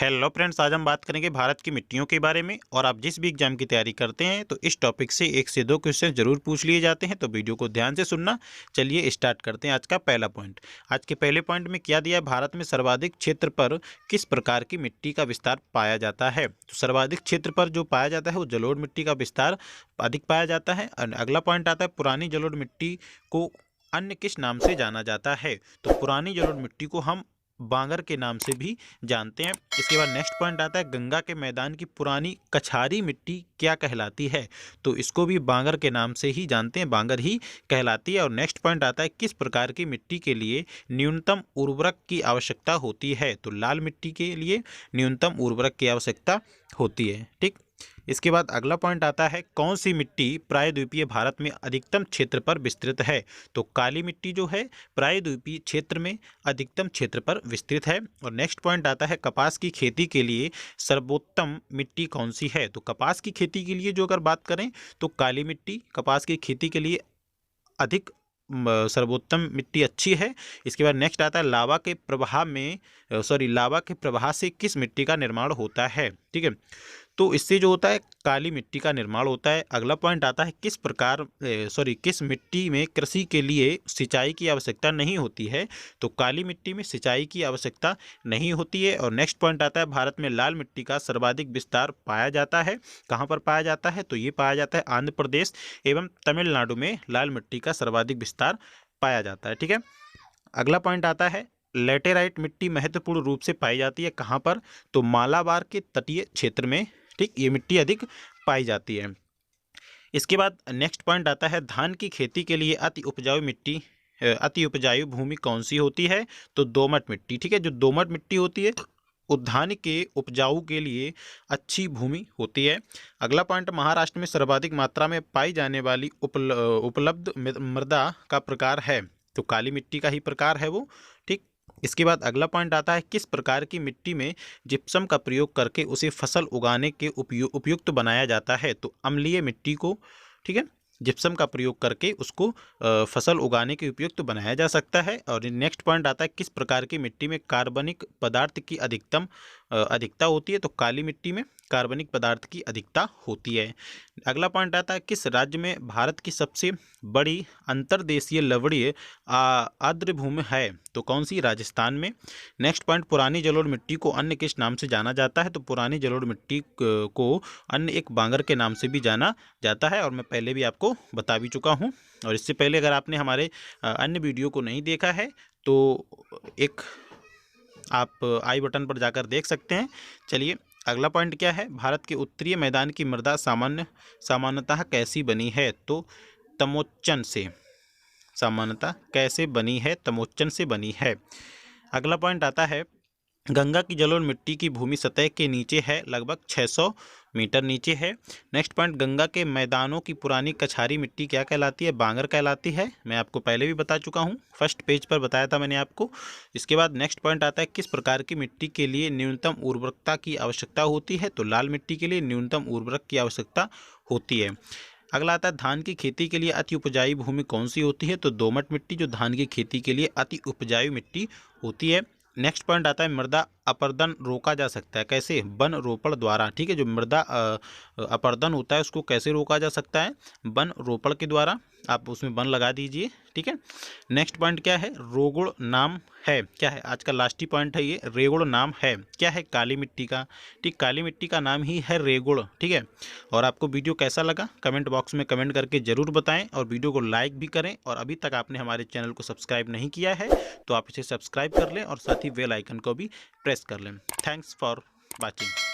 Hello friends, आज हम बात करेंगे भारत की मिट्टियों के बारे में। और आप जिस भी एग्जाम की तैयारी करते हैं तो इस टॉपिक से 1 से 2 क्वेश्चन जरूर पूछ लिए जाते हैं, तो वीडियो को ध्यान से सुनना। चलिए स्टार्ट करते हैं आज का पहला पॉइंट। आज के पहले पॉइंट में क्या दिया है, भारत में सर्वाधिक क्षेत्र पर किस प्रकार की मिट्टी का विस्तार पाया जाता है। तो सर्वाधिक क्षेत्र पर जो पाया जाता है वो जलोढ़ मिट्टी का विस्तार अधिक पाया जाता है। और अगला पॉइंट आता है, पुरानी जलोढ़ मिट्टी को अन्य किस नाम से जाना जाता है। तो पुरानी जलोढ़ मिट्टी को हम बांगर के नाम से भी जानते हैं। इसके बाद नेक्स्ट पॉइंट आता है, गंगा के मैदान की पुरानी कछारी मिट्टी क्या कहलाती है। तो इसको भी बांगर के नाम से ही जानते हैं, बांगर ही कहलाती है। और नेक्स्ट पॉइंट आता है, किस प्रकार की मिट्टी के लिए न्यूनतम उर्वरक की आवश्यकता होती है। तो लाल मिट्टी के लिए न्यूनतम उर्वरक की आवश्यकता होती है। ठीक, इसके बाद अगला पॉइंट आता है, कौन सी मिट्टी प्रायद्वीपीय भारत में अधिकतम क्षेत्र पर विस्तृत है। तो काली मिट्टी जो है प्रायद्वीपीय क्षेत्र में अधिकतम क्षेत्र पर विस्तृत है। और नेक्स्ट पॉइंट आता है, कपास की खेती के लिए सर्वोत्तम मिट्टी कौन सी है। तो कपास की खेती के लिए जो अगर बात करें तो काली मिट्टी कपास की खेती के लिए अधिक सर्वोत्तम मिट्टी अच्छी है। इसके बाद नेक्स्ट आता है, लावा के प्रवाह से किस मिट्टी का निर्माण होता है। ठीक है, तो इससे जो होता है काली मिट्टी का निर्माण होता है। अगला पॉइंट आता है, किस मिट्टी में कृषि के लिए सिंचाई की आवश्यकता नहीं होती है। तो काली मिट्टी में सिंचाई की आवश्यकता नहीं होती है। और नेक्स्ट पॉइंट आता है, भारत में लाल मिट्टी का सर्वाधिक विस्तार पाया जाता है। कहाँ पर पाया जाता है, तो ये पाया जाता है आंध्र प्रदेश एवं तमिलनाडु में लाल मिट्टी का सर्वाधिक विस्तार पाया जाता है। ठीक है, अगला पॉइंट आता है, लेटेराइट मिट्टी महत्वपूर्ण रूप से पाई जाती है कहाँ पर। तो मालाबार के तटीय क्षेत्र में। ठीक, ये मिट्टी अधिक पाई जाती है। इसके बाद नेक्स्ट पॉइंट आता है, धान की खेती के लिए अति उपजाऊ भूमि कौन सी होती है। तो दोमट मिट्टी। ठीक है, जो दोमट मिट्टी होती है वो धान के उपजाऊ के लिए अच्छी भूमि होती है। अगला पॉइंट, महाराष्ट्र में सर्वाधिक मात्रा में पाई जाने वाली उपलब्ध मृदा का प्रकार है। तो काली मिट्टी का ही प्रकार है वो। ठीक, इसके बाद अगला पॉइंट आता है, किस प्रकार की मिट्टी में जिप्सम का प्रयोग करके उसे फसल उगाने के उपयुक्त बनाया जाता है। तो अम्लीय मिट्टी को, ठीक है, जिप्सम का प्रयोग करके उसको फसल उगाने के उपयुक्त बनाया जा सकता है। और नेक्स्ट पॉइंट आता है, किस प्रकार की मिट्टी में कार्बनिक पदार्थ की अधिकता होती है। तो काली मिट्टी में कार्बनिक पदार्थ की अधिकता होती है। अगला पॉइंट आता है, किस राज्य में भारत की सबसे बड़ी अंतर्देशीय लवणीय आर्द्र भूमि है। तो कौन सी, राजस्थान में। नेक्स्ट पॉइंट, पुरानी जलोढ़ मिट्टी को अन्य किस नाम से जाना जाता है। तो पुरानी जलोढ़ मिट्टी को अन्य एक बांगर के नाम से भी जाना जाता है, और मैं पहले भी आपको बता भी चुका हूँ। और इससे पहले अगर आपने हमारे अन्य वीडियो को नहीं देखा है तो एक आप आई बटन पर जाकर देख सकते हैं। चलिए, अगला पॉइंट क्या है, भारत के उत्तरीय मैदान की मृदा सामान्यतः कैसी बनी है। तो तमोच्चन से। सामान्यतः कैसे बनी है, तमोच्चन से बनी है। अगला पॉइंट आता है, गंगा की जलोढ़ मिट्टी की भूमि सतह के नीचे है, लगभग 600 मीटर नीचे है। नेक्स्ट पॉइंट, गंगा के मैदानों की पुरानी कछारी मिट्टी क्या कहलाती है। बांगर कहलाती है। मैं आपको पहले भी बता चुका हूँ, फर्स्ट पेज पर बताया था मैंने आपको। इसके बाद नेक्स्ट पॉइंट आता है, किस प्रकार की मिट्टी के लिए न्यूनतम उर्वरकता की आवश्यकता होती है। तो लाल मिट्टी के लिए न्यूनतम उर्वरक की आवश्यकता होती है। अगला आता है, धान की खेती के लिए अति उपजाऊ भूमि कौन सी होती है। तो दोमट मिट्टी जो धान की खेती के लिए अति उपजाऊ मिट्टी होती है। नेक्स्ट पॉइंट आता है, मृदा अपरदन रोका जा सकता है कैसे, वन रोपण द्वारा। ठीक है, जो मृदा अपरदन होता है उसको कैसे रोका जा सकता है, वन रोपण के द्वारा। आप उसमें वन लगा दीजिए। ठीक है, नेक्स्ट पॉइंट क्या है, रोगुण नाम है, क्या है, आज का लास्ट ही पॉइंट है ये, रेगुण नाम है, क्या है, काली मिट्टी का। ठीक, काली मिट्टी का नाम ही है रेगुण। ठीक है, और आपको वीडियो कैसा लगा कमेंट बॉक्स में कमेंट करके ज़रूर बताएं, और वीडियो को लाइक भी करें। और अभी तक आपने हमारे चैनल को सब्सक्राइब नहीं किया है तो आप इसे सब्सक्राइब कर लें, और साथ ही बेल आइकन को भी प्रेस कर लें। Thanks for watching.